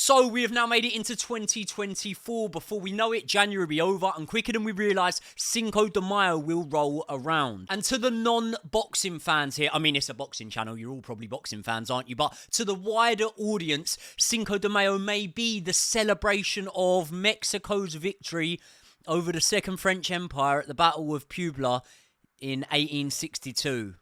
So we have now made it into 2024. Before we know it, January will be over, and quicker than we realise, Cinco De Mayo will roll around. And to the non-boxing fans here, I mean, it's a boxing channel, you're all probably boxing fans, aren't you? But to the wider audience, Cinco De Mayo may be the celebration of Mexico's victory over the Second French Empire at the Battle of Puebla in 1862.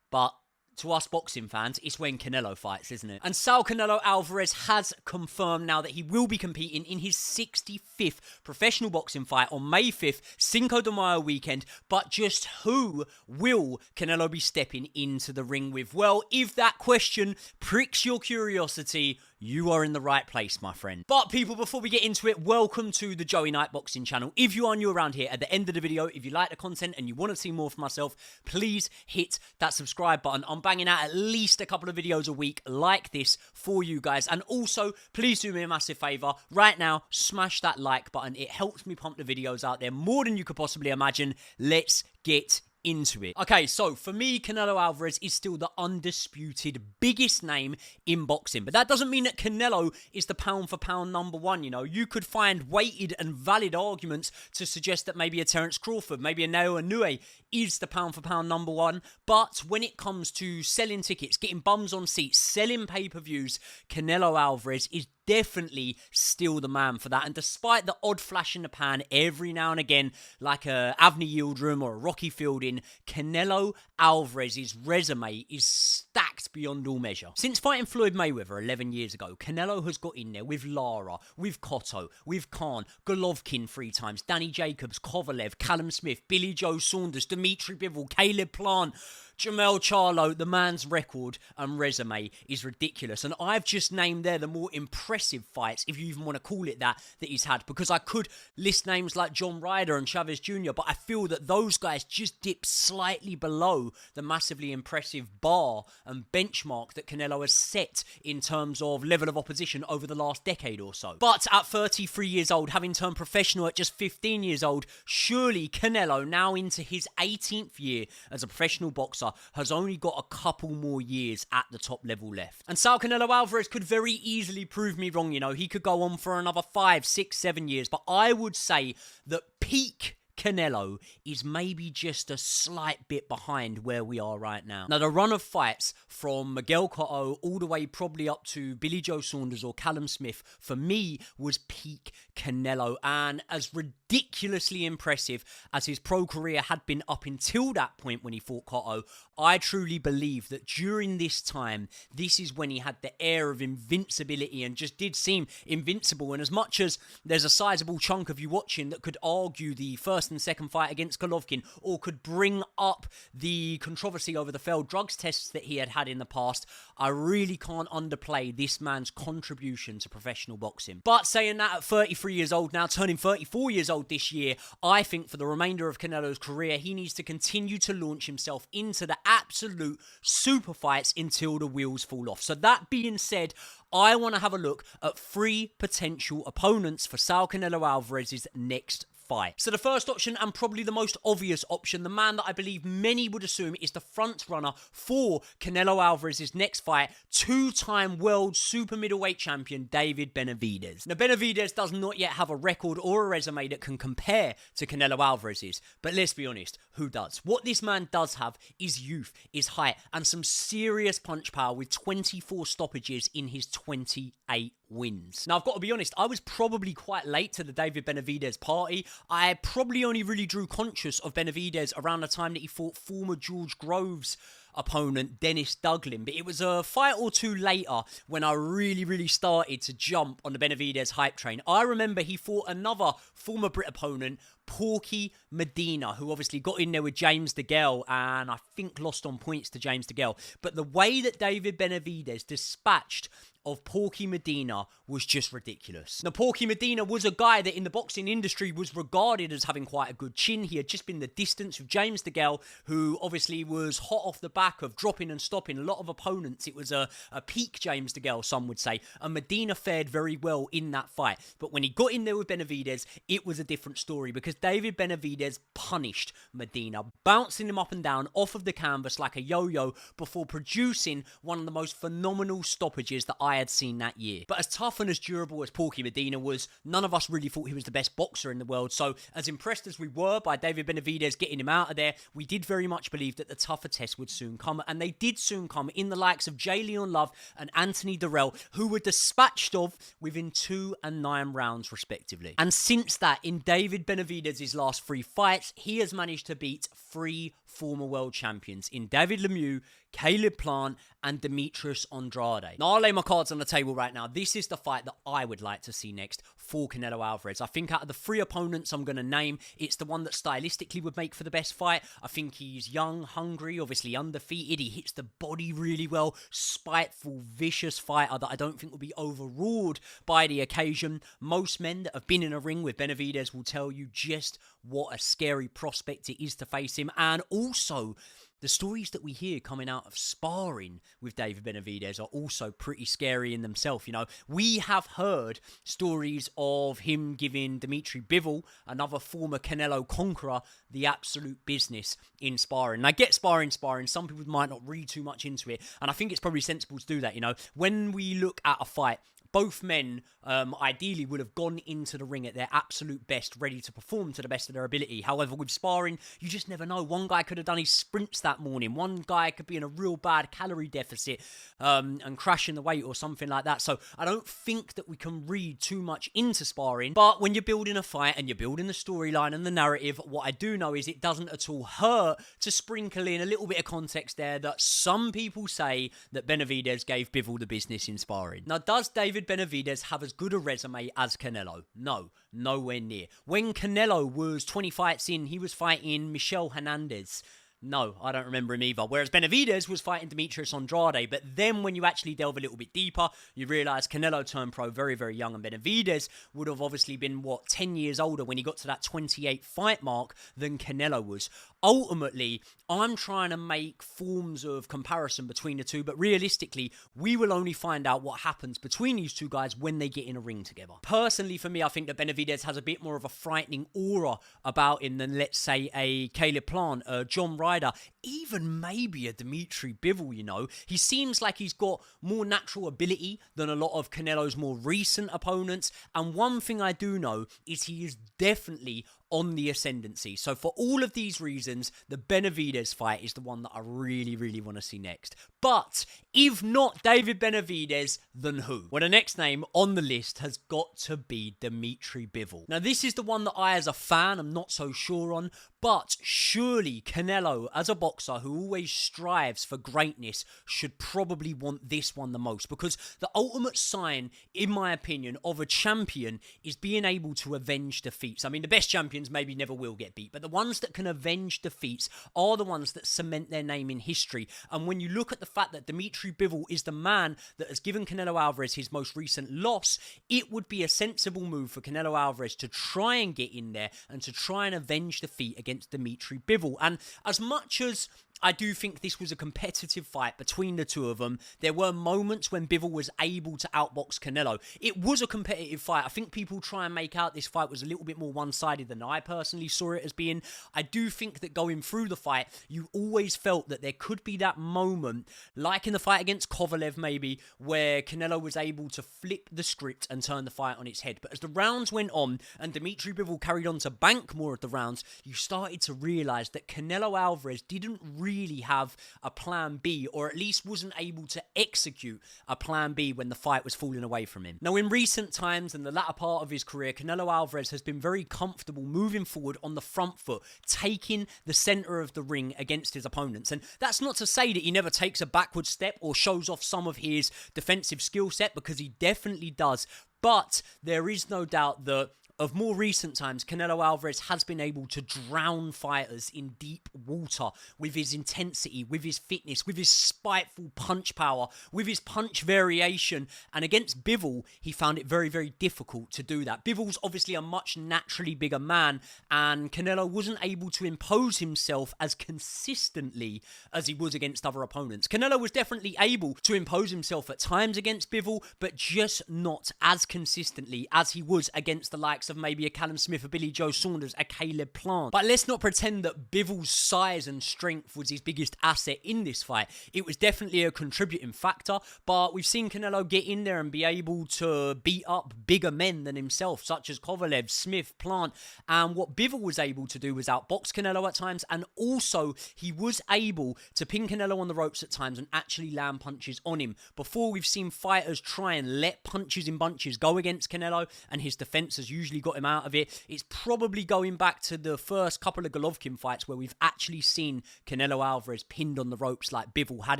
But to us boxing fans, it's when Canelo fights, isn't it? And Saul Canelo Alvarez has confirmed now that he will be competing in his 65th professional boxing fight on May 5th, Cinco De Mayo weekend. But just who will Canelo be stepping into the ring with? Well, if that question pricks your curiosity, you are in the right place, my friend. But people, before we get into it, welcome to the Joey Knight Boxing channel. If you are new around here, at the end of the video, if you like the content and you want to see more from myself, please hit that subscribe button. I'm banging out at least a couple of videos a week like this for you guys. And also, please do me a massive favor. Right now, smash that like button. It helps me pump the videos out there more than you could possibly imagine. Let's get into it. Okay, so for me, Canelo Alvarez is still the undisputed biggest name in boxing. But that doesn't mean that Canelo is the pound for pound number one, you know. You could find weighted and valid arguments to suggest that maybe a Terence Crawford, maybe a Neo Inoue is the pound for pound number one. But when it comes to selling tickets, getting bums on seats, selling pay-per-views, Canelo Alvarez is definitely still the man for that. And despite the odd flash in the pan every now and again, like a Avni Yildirim or a Rocky Fielding, Canelo Alvarez's resume is stacked beyond all measure. Since fighting Floyd Mayweather 11 years ago, Canelo has got in there with Lara, with Cotto, with Khan, Golovkin 3 times, Danny Jacobs, Kovalev, Callum Smith, Billy Joe Saunders, Dmitry Bivol, Caleb Plant, Jamel Charlo. The man's record and resume is ridiculous. And I've just named there the more impressive fights, if you even want to call it that he's had. Because I could list names like John Ryder and Chavez Jr., but I feel that those guys just dip slightly below the massively impressive bar and benchmark that Canelo has set in terms of level of opposition over the last decade or so. But at 33 years old, having turned professional at just 15 years old, surely Canelo, now into his 18th year as a professional boxer, has only got a couple more years at the top level left. And Saul Canelo Alvarez could very easily prove me wrong, you know. He could go on for another 5, 6, 7 years, but I would say that peak Canelo is maybe just a slight bit behind where we are right now. Now, the run of fights from Miguel Cotto all the way probably up to Billy Joe Saunders or Callum Smith, for me, was peak Canelo. And as ridiculously impressive as his pro career had been up until that point when he fought Cotto, I truly believe that during this time, this is when he had the air of invincibility and just did seem invincible. And as much as there's a sizable chunk of you watching that could argue the first and second fight against Golovkin, or could bring up the controversy over the failed drugs tests that he had had in the past, I really can't underplay this man's contribution to professional boxing. But saying that, at 33 years old now, turning 34 years old this year, I think for the remainder of Canelo's career, he needs to continue to launch himself into the absolute super fights until the wheels fall off. So that being said, I want to have a look at 3 potential opponents for Saul Canelo Alvarez's next fight. So the first option, and probably the most obvious option, the man that I believe many would assume is the front runner for Canelo Alvarez's next fight, 2-time world super middleweight champion David Benavidez. Now, Benavidez does not yet have a record or a resume that can compare to Canelo Alvarez's, but let's be honest, who does? What this man does have is youth, is height, and some serious punch power with 24 stoppages in his 28 wins. Now, I've got to be honest, I was probably quite late to the David Benavidez party. I probably only really drew conscious of Benavidez around the time that he fought former George Groves opponent Dennis Douglin, but it was a fight or two later when I really started to jump on the Benavidez hype train. I remember he fought another former Brit opponent, Porky Medina, who obviously got in there with James DeGale and I think lost on points to James DeGale. But the way that David Benavidez dispatched of Porky Medina was just ridiculous. Now, Porky Medina was a guy that in the boxing industry was regarded as having quite a good chin. He had just been the distance with James DeGale, who obviously was hot off the back of dropping and stopping a lot of opponents. It was a peak James DeGale, some would say, and Medina fared very well in that fight. But when he got in there with Benavidez, it was a different story because David Benavidez punished Medina, bouncing him up and down off of the canvas like a yo-yo before producing one of the most phenomenal stoppages that I I had seen that year. But as tough and as durable as Porky Medina was, none of us really thought he was the best boxer in the world. So as impressed as we were by David Benavidez getting him out of there, we did very much believe that the tougher test would soon come. And they did soon come in the likes of J. Leon Love and Anthony Durrell, who were dispatched of within 2 and 9 rounds respectively. And since that, in David Benavidez's last 3 fights, he has managed to beat 3 former world champions in David Lemieux, Caleb Plant, and Demetrius Andrade. Now, I'll lay my cards on the table right now. This is the fight that I would like to see next for Canelo Alvarez. I think out of the 3 opponents I'm going to name, it's the one that stylistically would make for the best fight. I think he's young, hungry, obviously undefeated. He hits the body really well. Spiteful, vicious fighter that I don't think will be overruled by the occasion. Most men that have been in a ring with Benavidez will tell you just what a scary prospect it is to face him. And also, the stories that we hear coming out of sparring with David Benavidez are also pretty scary in themselves. You know, we have heard stories of him giving Dmitry Bivol, another former Canelo conqueror, the absolute business in sparring. And I get sparring. Some people might not read too much into it, and I think it's probably sensible to do that. You know, when we look at a fight, both men ideally would have gone into the ring at their absolute best, ready to perform to the best of their ability. However, with sparring, you just never know. One guy could have done his sprints that morning. One guy could be in a real bad calorie deficit and crashing the weight or something like that. So I don't think that we can read too much into sparring. But when you're building a fight and you're building the storyline and the narrative, what I do know is it doesn't at all hurt to sprinkle in a little bit of context there that some people say that Benavidez gave Bivol the business in sparring. Now, does David Benavidez have as good a resume as Canelo? No, nowhere near. When Canelo was 20 fights in, he was fighting Michel Hernandez. No, I don't remember him either. Whereas Benavidez was fighting Demetrius Andrade. But then when you actually delve a little bit deeper, you realise Canelo turned pro very, very young. And Benavidez would have obviously been, 10 years older when he got to that 28 fight mark than Canelo was. Ultimately, I'm trying to make forms of comparison between the two. But realistically, we will only find out what happens between these two guys when they get in a ring together. Personally, for me, I think that Benavidez has a bit more of a frightening aura about him than, let's say, a Caleb Plant, John Ryder, even maybe a Dmitry Bivol, you know. He seems like he's got more natural ability than a lot of Canelo's more recent opponents. And one thing I do know is he is definitely on the ascendancy. So for all of these reasons, the Benavidez fight is the one that I really, really want to see next. But if not David Benavidez, then who? Well, the next name on the list has got to be Dmitry Bivol. Now, this is the one that I, as a fan, am not so sure on, but surely Canelo, as a boxer who always strives for greatness, should probably want this one the most, because the ultimate sign, in my opinion, of a champion is being able to avenge defeats. I mean, the best champions maybe never will get beat, but the ones that can avenge defeats are the ones that cement their name in history. And when you look at the fact that Dmitry Bivol is the man that has given Canelo Alvarez his most recent loss, it would be a sensible move for Canelo Alvarez to try and get in there and to try and avenge defeat against Dmitry Bivol. And as much as I do think this was a competitive fight between the two of them, there were moments when Bivol was able to outbox Canelo. It was a competitive fight. I think people try and make out this fight was a little bit more one-sided than I personally saw it as being. I do think that going through the fight, you always felt that there could be that moment, like in the fight against Kovalev maybe, where Canelo was able to flip the script and turn the fight on its head. But as the rounds went on and Dmitry Bivol carried on to bank more of the rounds, you started to realise that Canelo Alvarez didn't really have a plan B, or at least wasn't able to execute a plan B when the fight was falling away from him. Now, in recent times and the latter part of his career, Canelo Alvarez has been very comfortable moving forward on the front foot, taking the centre of the ring against his opponents. And that's not to say that he never takes a backward step or shows off some of his defensive skill set, because he definitely does. But there is no doubt that of more recent times, Canelo Alvarez has been able to drown fighters in deep water with his intensity, with his fitness, with his spiteful punch power, with his punch variation. And against Bivol, he found it very, very difficult to do that. Bivol's obviously a much naturally bigger man, and Canelo wasn't able to impose himself as consistently as he was against other opponents. Canelo was definitely able to impose himself at times against Bivol, but just not as consistently as he was against the likes likes of maybe a Callum Smith, a Billy Joe Saunders, a Caleb Plant. But let's not pretend that Bivol's size and strength was his biggest asset in this fight. It was definitely a contributing factor, but we've seen Canelo get in there and be able to beat up bigger men than himself, such as Kovalev, Smith, Plant, and what Bivol was able to do was outbox Canelo at times, and also he was able to pin Canelo on the ropes at times and actually land punches on him. Before, we've seen fighters try and let punches in bunches go against Canelo, and his defense has usually got him out of it. It's probably going back to the first couple of Golovkin fights where we've actually seen Canelo Alvarez pinned on the ropes like Bivol had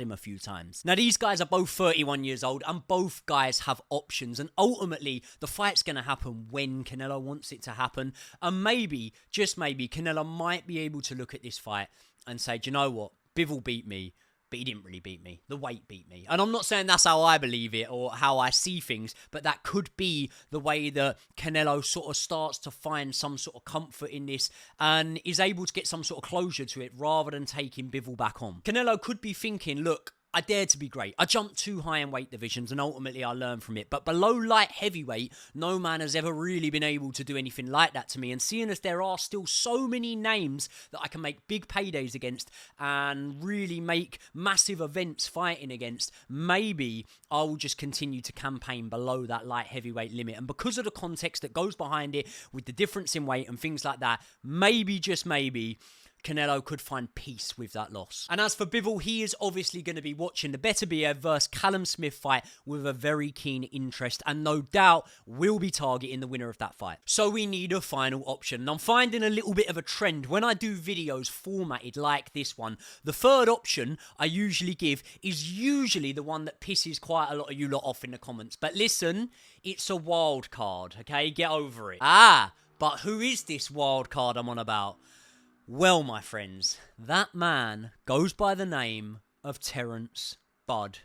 him a few times. Now, these guys are both 31 years old, and both guys have options, and ultimately, the fight's going to happen when Canelo wants it to happen, and maybe, just maybe, Canelo might be able to look at this fight and say, do you know what, Bivol beat me, but he didn't really beat me. The weight beat me. And I'm not saying that's how I believe it or how I see things, but that could be the way that Canelo sort of starts to find some sort of comfort in this and is able to get some sort of closure to it rather than taking Bivol back on. Canelo could be thinking, look, I dared to be great. I jumped too high in weight divisions and ultimately I learned from it. But below light heavyweight, no man has ever really been able to do anything like that to me. And seeing as there are still so many names that I can make big paydays against and really make massive events fighting against, maybe I will just continue to campaign below that light heavyweight limit. And because of the context that goes behind it with the difference in weight and things like that, maybe, just maybe, Canelo could find peace with that loss. And as for Bivol, he is obviously going to be watching the Benavidez versus Callum Smith fight with a very keen interest, and no doubt will be targeting the winner of that fight. So we need a final option. And I'm finding a little bit of a trend when I do videos formatted like this one. The third option I usually give is usually the one that pisses quite a lot of you lot off in the comments. But listen, it's a wild card, okay? Get over it. But who is this wild card I'm on about? Well, my friends, that man goes by the name of Terence Bud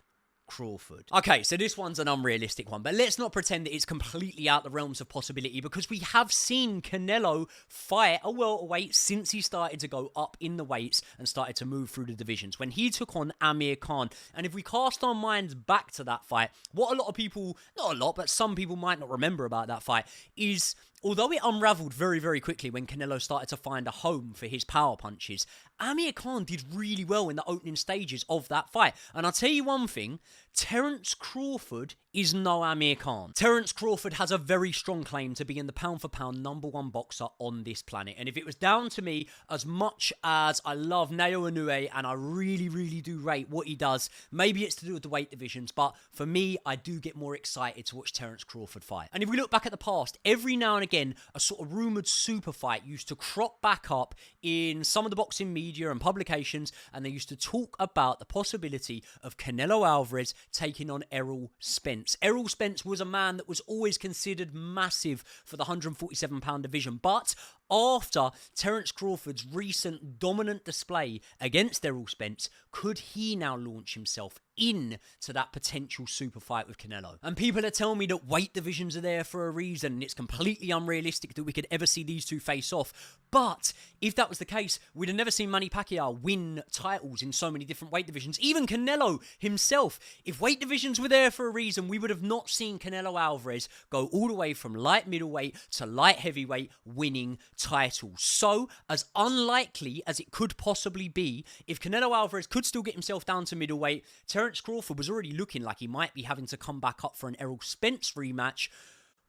Crawford. Okay, so this one's an unrealistic one, but let's not pretend that it's completely out the realms of possibility, because we have seen Canelo fight a welterweight since he started to go up in the weights and started to move through the divisions when he took on Amir Khan. And if we cast our minds back to that fight, what a lot of people, not a lot, but some people might not remember about that fight is, although it unraveled very, very quickly when Canelo started to find a home for his power punches, Amir Khan did really well in the opening stages of that fight. And I'll tell you one thing, Terence Crawford is no Amir Khan. Terence Crawford has a very strong claim to being the pound-for-pound #1 boxer on this planet. And if it was down to me, as much as I love Naoya Inoue and I really, really do rate what he does, maybe it's to do with the weight divisions, but for me, I do get more excited to watch Terence Crawford fight. And if we look back at the past, every now and again, a sort of rumoured super fight used to crop back up in some of the boxing media and publications, and they used to talk about the possibility of Canelo Alvarez taking on Errol Spence. Errol Spence was a man that was always considered massive for the 147-pound division, but after Terence Crawford's recent dominant display against Errol Spence, could he now launch himself into that potential super fight with Canelo? And people are telling me that weight divisions are there for a reason, and it's completely unrealistic that we could ever see these two face off. But if that was the case, we'd have never seen Manny Pacquiao win titles in so many different weight divisions. Even Canelo himself, if weight divisions were there for a reason, we would have not seen Canelo Alvarez go all the way from light middleweight to light heavyweight winning titles. So, as unlikely as it could possibly be, if Canelo Alvarez could still get himself down to middleweight, Terence Crawford was already looking like he might be having to come back up for an Errol Spence rematch.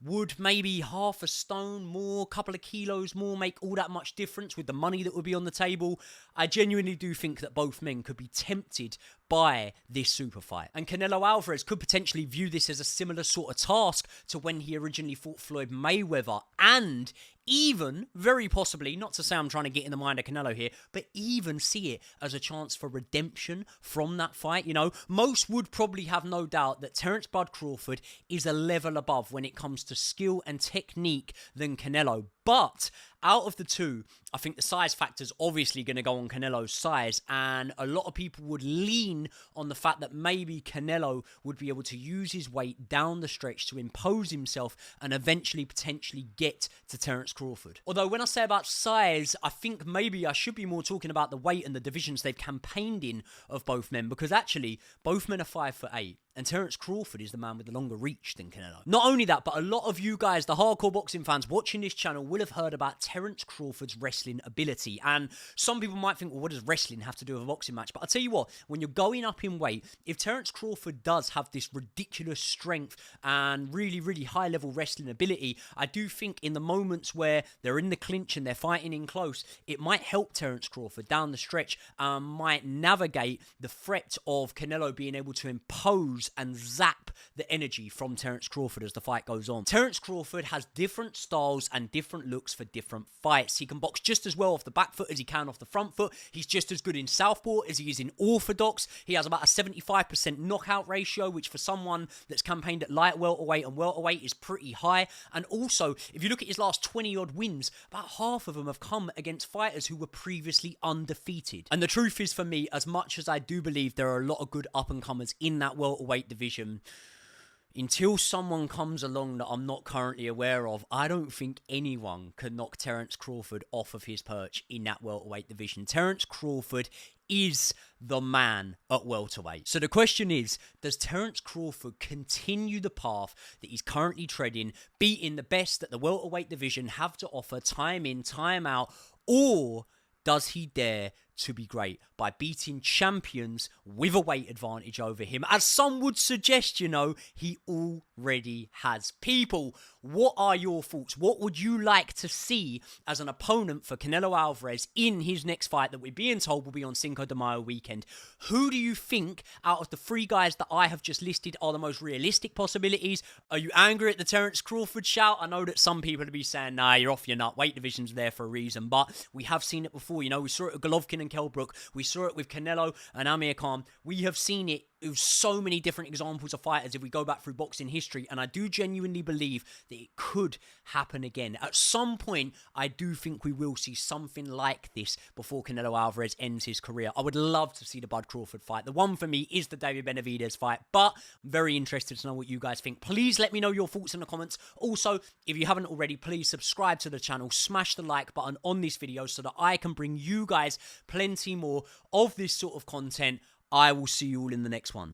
Would maybe half a stone more, couple of kilos more make all that much difference with the money that would be on the table? I genuinely do think that both men could be tempted by this super fight. And Canelo Alvarez could potentially view this as a similar sort of task to when he originally fought Floyd Mayweather, and even, very possibly, not to say I'm trying to get in the mind of Canelo here, but even see it as a chance for redemption from that fight. You know, most would probably have no doubt that Terence Bud Crawford is a level above when it comes to skill and technique than Canelo. But out of the two, I think the size factor is obviously going to go on Canelo's size, and a lot of people would lean on the fact that maybe Canelo would be able to use his weight down the stretch to impose himself and eventually potentially get to Terence Crawford. Although when I say about size, I think maybe I should be more talking about the weight and the divisions they've campaigned in of both men, because actually both men are 5'8". And Terence Crawford is the man with the longer reach than Canelo. Not only that, but a lot of you guys, the hardcore boxing fans watching this channel, will have heard about Terence Crawford's wrestling ability. And some people might think, well, what does wrestling have to do with a boxing match? But I'll tell you what, when you're going up in weight, if Terence Crawford does have this ridiculous strength and really, really high-level wrestling ability, I do think in the moments where they're in the clinch and they're fighting in close, it might help Terence Crawford down the stretch, might navigate the threat of Canelo being able to impose and zap the energy from Terence Crawford as the fight goes on. Terence Crawford has different styles and different looks for different fights. He can box just as well off the back foot as he can off the front foot. He's just as good in southpaw as he is in orthodox. He has about a 75% knockout ratio, which for someone that's campaigned at light welterweight and welterweight is pretty high. And also, if you look at his last 20-odd wins, about half of them have come against fighters who were previously undefeated. And the truth is, for me, as much as I do believe there are a lot of good up-and-comers in that welterweight division, until someone comes along that I'm not currently aware of, I don't think anyone can knock Terence Crawford off of his perch in that welterweight division. Terence Crawford is the man at welterweight. So the question is, does Terence Crawford continue the path that he's currently treading, beating the best that the welterweight division have to offer time in, time out, or does he dare to be great by beating champions with a weight advantage over him? As some would suggest, you know, he already has. People, what are your thoughts? What would you like to see as an opponent for Canelo Alvarez in his next fight that we're being told will be on Cinco De Mayo weekend? Who do you think out of the three guys that I have just listed are the most realistic possibilities? Are you angry at the Terence Crawford shout? I know that some people will be saying, nah, you're off your nut. Weight division's there for a reason, but we have seen it before. You know, we saw it with Golovkin and Kelbrook. We saw it with Canelo and Amir Khan. We have seen it with so many different examples of fighters if we go back through boxing history, and I do genuinely believe that it could happen again. At some point, I do think we will see something like this before Canelo Alvarez ends his career. I would love to see the Bud Crawford fight. The one for me is the David Benavidez fight, but I'm very interested to know what you guys think. Please let me know your thoughts in the comments. Also, if you haven't already, please subscribe to the channel, smash the like button on this video so that I can bring you guys plenty more of this sort of content. I will see you all in the next one.